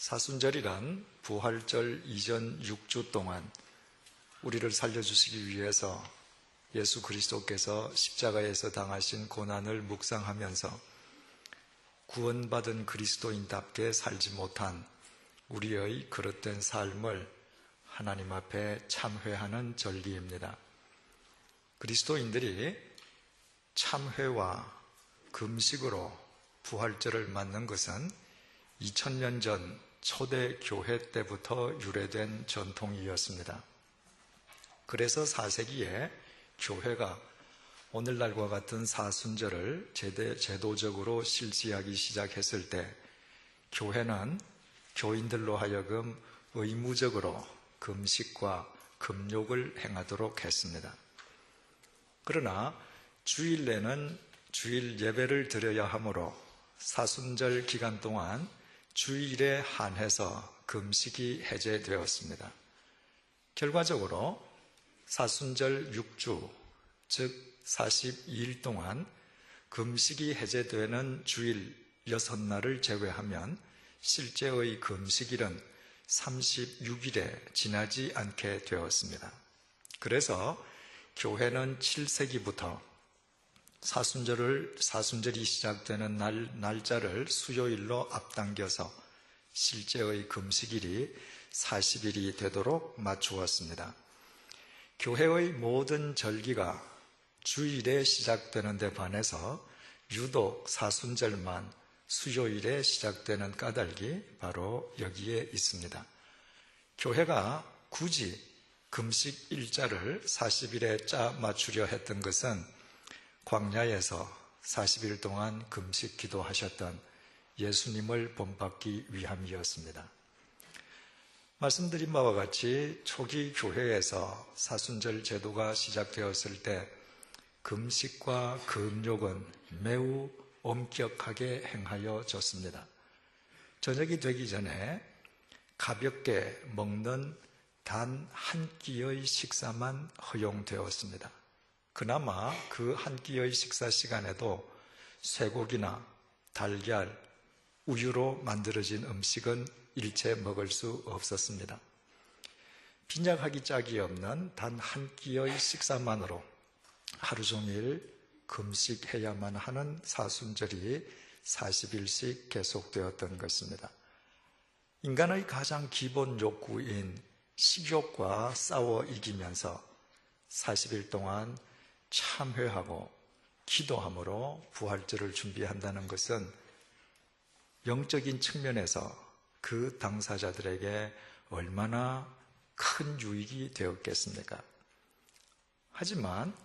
사순절이란 부활절 이전 6주 동안 우리를 살려주시기 위해서 예수 그리스도께서 십자가에서 당하신 고난을 묵상하면서 구원받은 그리스도인답게 살지 못한 우리의 그릇된 삶을 하나님 앞에 참회하는 절기입니다. 그리스도인들이 참회와 금식으로 부활절을 맞는 것은 2000년 전 초대 교회 때부터 유래된 전통이었습니다. 그래서 4세기에 교회가 오늘날과 같은 사순절을 제도적으로 실시하기 시작했을 때 교회는 교인들로 하여금 의무적으로 금식과 금욕을 행하도록 했습니다. 그러나 주일 내는 주일 예배를 드려야 하므로 사순절 기간 동안 주일에 한해서 금식이 해제되었습니다. 결과적으로 사순절 6주, 즉 42일 동안 금식이 해제되는 주일 6날을 제외하면 실제의 금식일은 36일에 지나지 않게 되었습니다. 그래서 교회는 7세기부터 사순절이 시작되는 날짜를 수요일로 앞당겨서 실제의 금식일이 40일이 되도록 맞추었습니다. 교회의 모든 절기가 주일에 시작되는 데 반해서 유독 사순절만 수요일에 시작되는 까닭이 바로 여기에 있습니다. 교회가 굳이 금식 일자를 40일에 짜 맞추려 했던 것은 광야에서 40일 동안 금식 기도하셨던 예수님을 본받기 위함이었습니다. 말씀드린 바와 같이 초기 교회에서 사순절 제도가 시작되었을 때 금식과 금욕은 매우 엄격하게 행하여졌습니다. 저녁이 되기 전에 가볍게 먹는 단 한 끼의 식사만 허용되었습니다. 그나마 그 한 끼의 식사 시간에도 쇠고기나 달걀, 우유로 만들어진 음식은 일체 먹을 수 없었습니다. 빈약하기 짝이 없는 단 한 끼의 식사만으로 하루 종일 금식해야만 하는 사순절이 40일씩 계속되었던 것입니다. 인간의 가장 기본 욕구인 식욕과 싸워 이기면서 40일 동안 참회하고 기도함으로 부활절을 준비한다는 것은 영적인 측면에서 그 당사자들에게 얼마나 큰 유익이 되었겠습니까? 하지만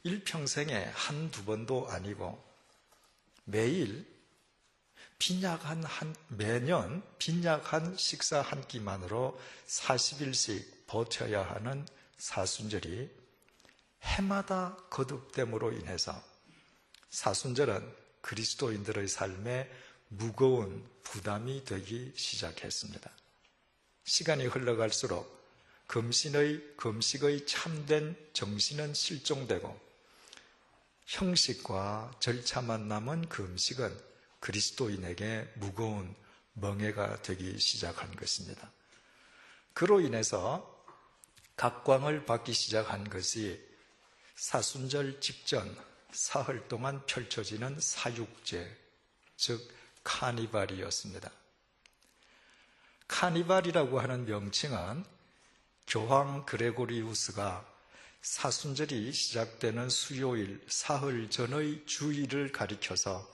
일평생에 한두 번도 아니고 매년 빈약한 식사 한 끼만으로 40일씩 버텨야 하는 사순절이 해마다 거듭됨으로 인해서 사순절은 그리스도인들의 삶에 무거운 부담이 되기 시작했습니다. 시간이 흘러갈수록 금식의 참된 정신은 실종되고 형식과 절차만 남은 금식은 그리스도인에게 무거운 멍해가 되기 시작한 것입니다. 그로 인해서 각광을 받기 시작한 것이 사순절 직전 사흘 동안 펼쳐지는 사육제, 즉 카니발이었습니다. 카니발이라고 하는 명칭은 교황 그레고리우스가 사순절이 시작되는 수요일 사흘 전의 주일을 가리켜서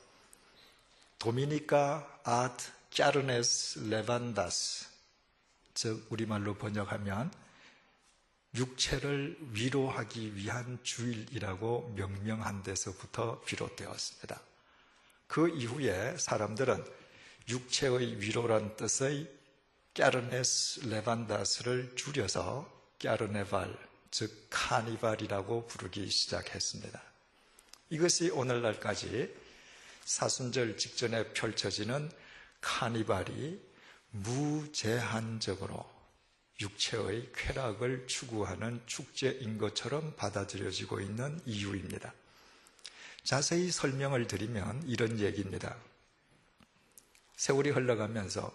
도미니카 아트 까르네스 레반다스, 즉 우리말로 번역하면 육체를 위로하기 위한 주일이라고 명명한 데서부터 비롯되었습니다. 그 이후에 사람들은 육체의 위로란 뜻의 까르네스 레반다스를 줄여서 까르네발, 즉 카니발이라고 부르기 시작했습니다. 이것이 오늘날까지 사순절 직전에 펼쳐지는 카니발이 무제한적으로 육체의 쾌락을 추구하는 축제인 것처럼 받아들여지고 있는 이유입니다. 자세히 설명을 드리면 이런 얘기입니다. 세월이 흘러가면서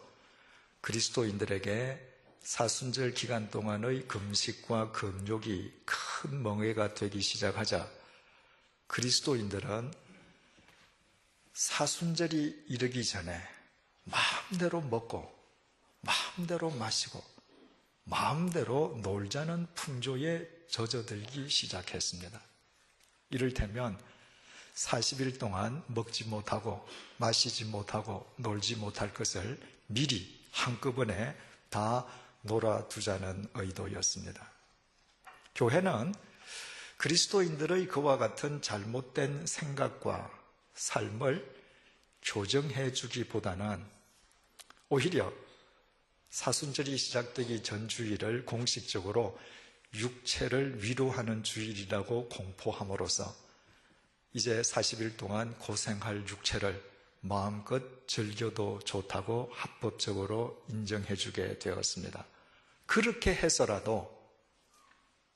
그리스도인들에게 사순절 기간 동안의 금식과 금욕이 큰 멍해가 되기 시작하자 그리스도인들은 사순절이 이르기 전에 마음대로 먹고 마음대로 마시고 마음대로 놀자는 풍조에 젖어들기 시작했습니다. 이를테면 40일 동안 먹지 못하고 마시지 못하고 놀지 못할 것을 미리 한꺼번에 다 놀아두자는 의도였습니다. 교회는 그리스도인들의 그와 같은 잘못된 생각과 삶을 교정해 주기보다는 오히려 사순절이 시작되기 전 주일을 공식적으로 육체를 위로하는 주일이라고 공포함으로써 이제 40일 동안 고생할 육체를 마음껏 즐겨도 좋다고 합법적으로 인정해 주게 되었습니다. 그렇게 해서라도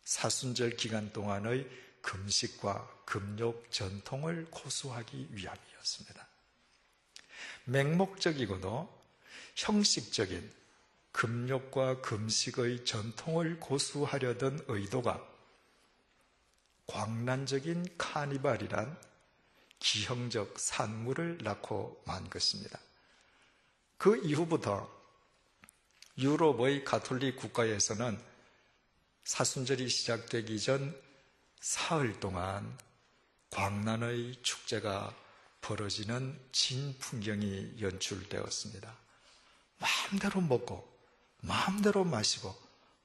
사순절 기간 동안의 금식과 금욕 전통을 고수하기 위함이었습니다. 맹목적이고도 형식적인 금욕과 금식의 전통을 고수하려던 의도가 광란적인 카니발이란 기형적 산물을 낳고 만 것입니다. 그 이후부터 유럽의 가톨릭 국가에서는 사순절이 시작되기 전 사흘 동안 광란의 축제가 벌어지는 진풍경이 연출되었습니다. 마음대로 먹고 마음대로 마시고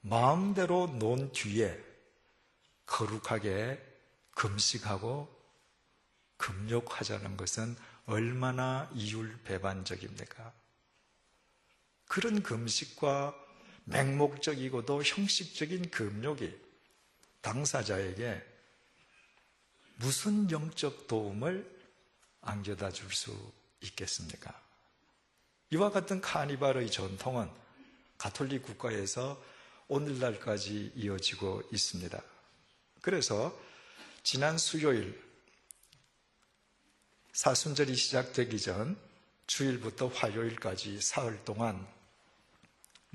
마음대로 논 뒤에 거룩하게 금식하고 금욕하자는 것은 얼마나 이율배반적입니까? 그런 금식과 맹목적이고도 형식적인 금욕이 당사자에게 무슨 영적 도움을 안겨다 줄 수 있겠습니까? 이와 같은 카니발의 전통은 가톨릭 국가에서 오늘날까지 이어지고 있습니다. 그래서 지난 수요일 사순절이 시작되기 전 주일부터 화요일까지 사흘 동안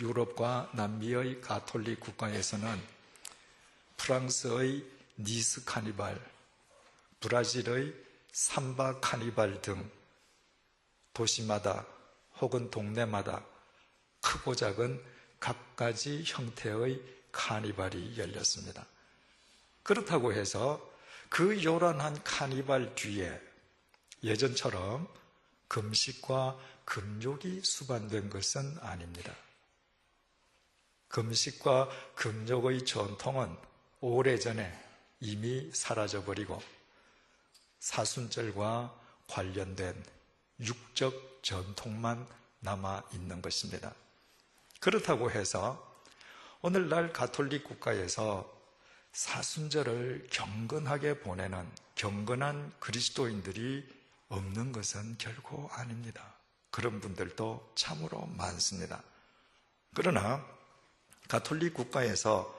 유럽과 남미의 가톨릭 국가에서는 프랑스의 니스 카니발, 브라질의 삼바 카니발 등 도시마다 혹은 동네마다 크고 작은 각가지 형태의 카니발이 열렸습니다. 그렇다고 해서 그 요란한 카니발 뒤에 예전처럼 금식과 금욕이 수반된 것은 아닙니다. 금식과 금욕의 전통은 오래전에 이미 사라져버리고 사순절과 관련된 육적 전통만 남아있는 것입니다. 그렇다고 해서 오늘날 가톨릭 국가에서 사순절을 경건하게 보내는 경건한 그리스도인들이 없는 것은 결코 아닙니다. 그런 분들도 참으로 많습니다. 그러나 가톨릭 국가에서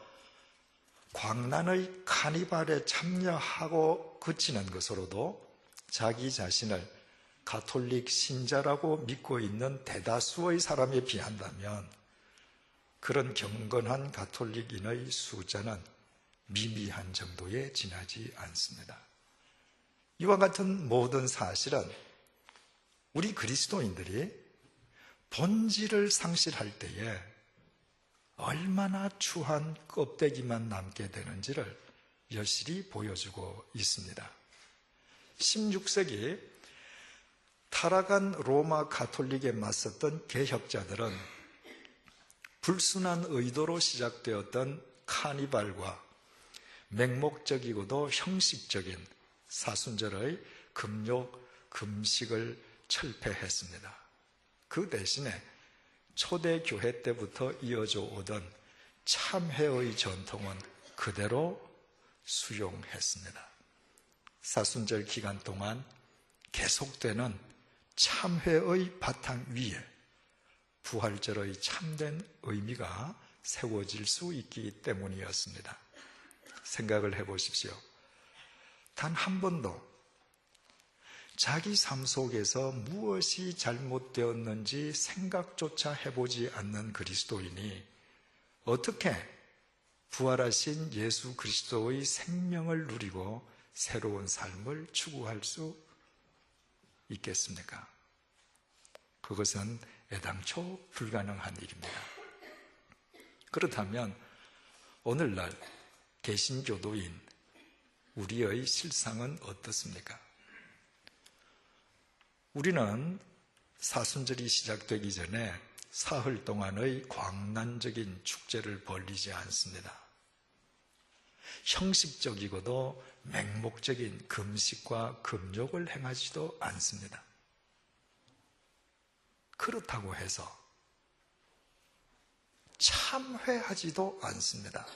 광란의 카니발에 참여하고 그치는 것으로도 자기 자신을 가톨릭 신자라고 믿고 있는 대다수의 사람에 비한다면 그런 경건한 가톨릭인의 숫자는 미미한 정도에 지나지 않습니다. 이와 같은 모든 사실은 우리 그리스도인들이 본질을 상실할 때에 얼마나 추한 껍데기만 남게 되는지를 여실히 보여주고 있습니다. 16세기 타락한 로마 가톨릭에 맞섰던 개혁자들은 불순한 의도로 시작되었던 카니발과 맹목적이고도 형식적인 사순절의 금욕, 금식을 철폐했습니다. 그 대신에 초대교회 때부터 이어져 오던 참회의 전통은 그대로 수용했습니다. 사순절 기간 동안 계속되는 참회의 바탕 위에 부활절의 참된 의미가 세워질 수 있기 때문이었습니다. 생각을 해보십시오. 단 한 번도 자기 삶 속에서 무엇이 잘못되었는지 생각조차 해보지 않는 그리스도인이 어떻게 부활하신 예수 그리스도의 생명을 누리고 새로운 삶을 추구할 수 있겠습니까? 그것은 애당초 불가능한 일입니다. 그렇다면 오늘날 개신교도인 우리의 실상은 어떻습니까? 우리는 사순절이 시작되기 전에 사흘 동안의 광란적인 축제를 벌이지 않습니다. 형식적이고도 맹목적인 금식과 금욕을 행하지도 않습니다. 그렇다고 해서 참회하지도 않습니다.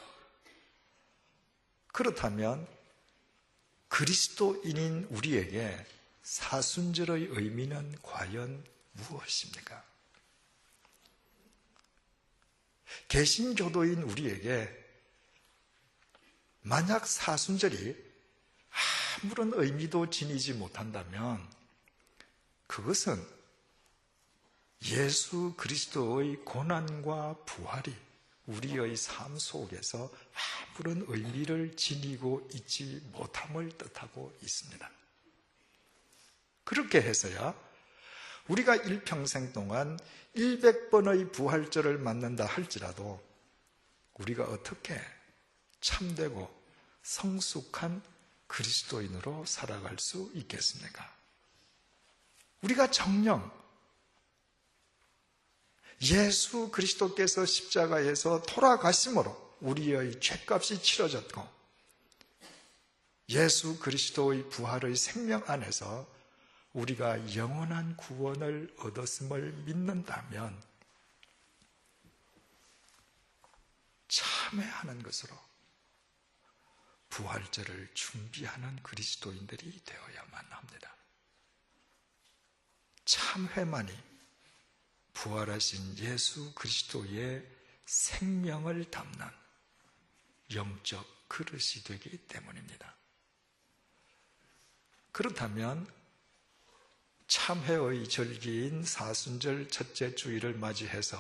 그렇다면 그리스도인인 우리에게 사순절의 의미는 과연 무엇입니까? 개신교도인 우리에게 만약 사순절이 아무런 의미도 지니지 못한다면 그것은 예수 그리스도의 고난과 부활이 우리의 삶 속에서 아무런 의미를 지니고 있지 못함을 뜻하고 있습니다. 그렇게 해서야 우리가 일평생 동안 100번의 부활절을 맞는다 할지라도 우리가 어떻게 참되고 성숙한 그리스도인으로 살아갈 수 있겠습니까? 우리가 정녕 예수 그리스도께서 십자가에서 돌아가심으로 우리의 죄값이 치러졌고 예수 그리스도의 부활의 생명 안에서 우리가 영원한 구원을 얻었음을 믿는다면 참회하는 것으로 부활절을 준비하는 그리스도인들이 되어야만 합니다. 참회만이 부활하신 예수 그리스도의 생명을 담는 영적 그릇이 되기 때문입니다. 그렇다면 참회의 절기인 사순절 첫째 주일을 맞이해서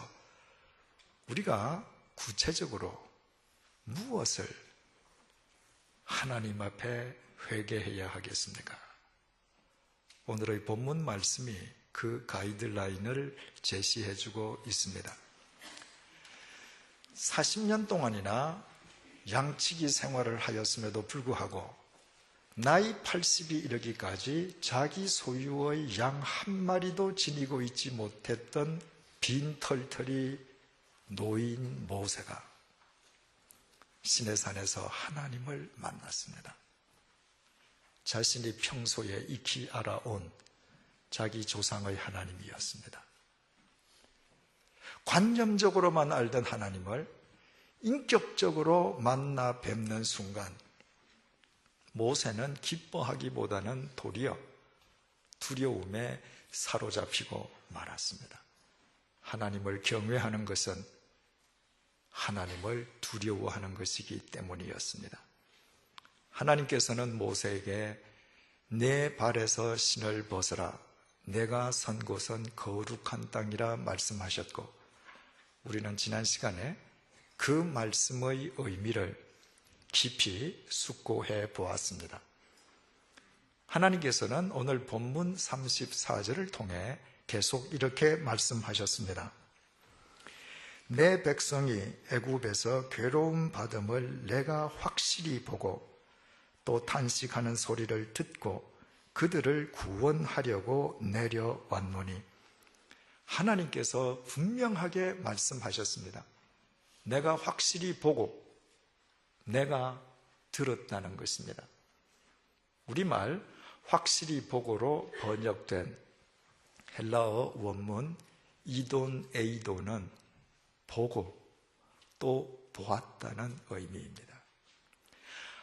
우리가 구체적으로 무엇을 하나님 앞에 회개해야 하겠습니까? 오늘의 본문 말씀이 그 가이드라인을 제시해주고 있습니다. 40년 동안이나 양치기 생활을 하였음에도 불구하고 나이 80이 이르기까지 자기 소유의 양 한 마리도 지니고 있지 못했던 빈털털이 노인 모세가 시내산에서 하나님을 만났습니다. 자신이 평소에 익히 알아온 자기 조상의 하나님이었습니다. 관념적으로만 알던 하나님을 인격적으로 만나 뵙는 순간 모세는 기뻐하기보다는 도리어 두려움에 사로잡히고 말았습니다. 하나님을 경외하는 것은 하나님을 두려워하는 것이기 때문이었습니다. 하나님께서는 모세에게 내 발에서 신을 벗어라. 내가 선 곳은 거룩한 땅이라 말씀하셨고 우리는 지난 시간에 그 말씀의 의미를 깊이 숙고해 보았습니다. 하나님께서는 오늘 본문 34절을 통해 계속 이렇게 말씀하셨습니다. 내 백성이 애굽에서 괴로움 받음을 내가 확실히 보고 또 탄식하는 소리를 듣고 그들을 구원하려고 내려왔노니 하나님께서 분명하게 말씀하셨습니다. 내가 확실히 보고 내가 들었다는 것입니다. 우리말 확실히 보고로 번역된 헬라어 원문 이돈 에이도는 보고 또 보았다는 의미입니다.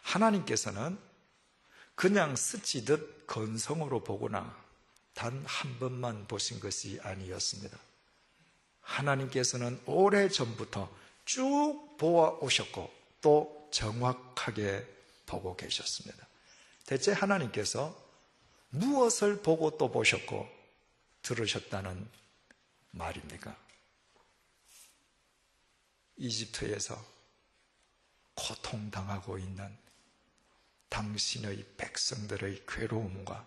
하나님께서는 그냥 스치듯 건성으로 보거나 단 한 번만 보신 것이 아니었습니다. 하나님께서는 오래전부터 쭉 보아오셨고 또 정확하게 보고 계셨습니다. 대체 하나님께서 무엇을 보고 또 보셨고 들으셨다는 말입니까? 이집트에서 고통당하고 있는 당신의 백성들의 괴로움과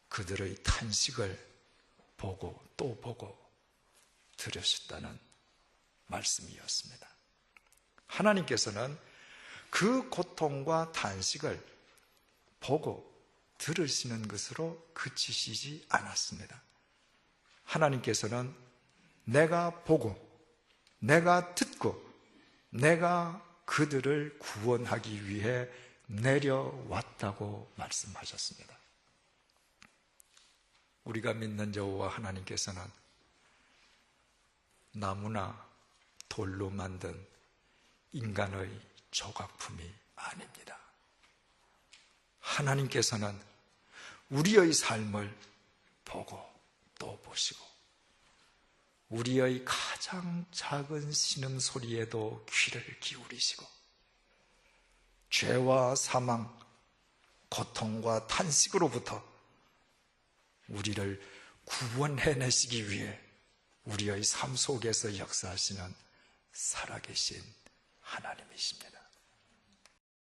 그들의 탄식을 보고 또 보고 들으셨다는 말씀이었습니다. 하나님께서는 그 고통과 탄식을 보고 들으시는 것으로 그치시지 않았습니다. 하나님께서는 내가 보고 내가 듣고 내가 그들을 구원하기 위해 내려왔다고 말씀하셨습니다. 우리가 믿는 여호와 하나님께서는 나무나 돌로 만든 인간의 조각품이 아닙니다. 하나님께서는 우리의 삶을 보고 또 보시고 우리의 가장 작은 신음소리에도 귀를 기울이시고 죄와 사망, 고통과 탄식으로부터 우리를 구원해내시기 위해 우리의 삶 속에서 역사하시는 살아계신 하나님이십니다.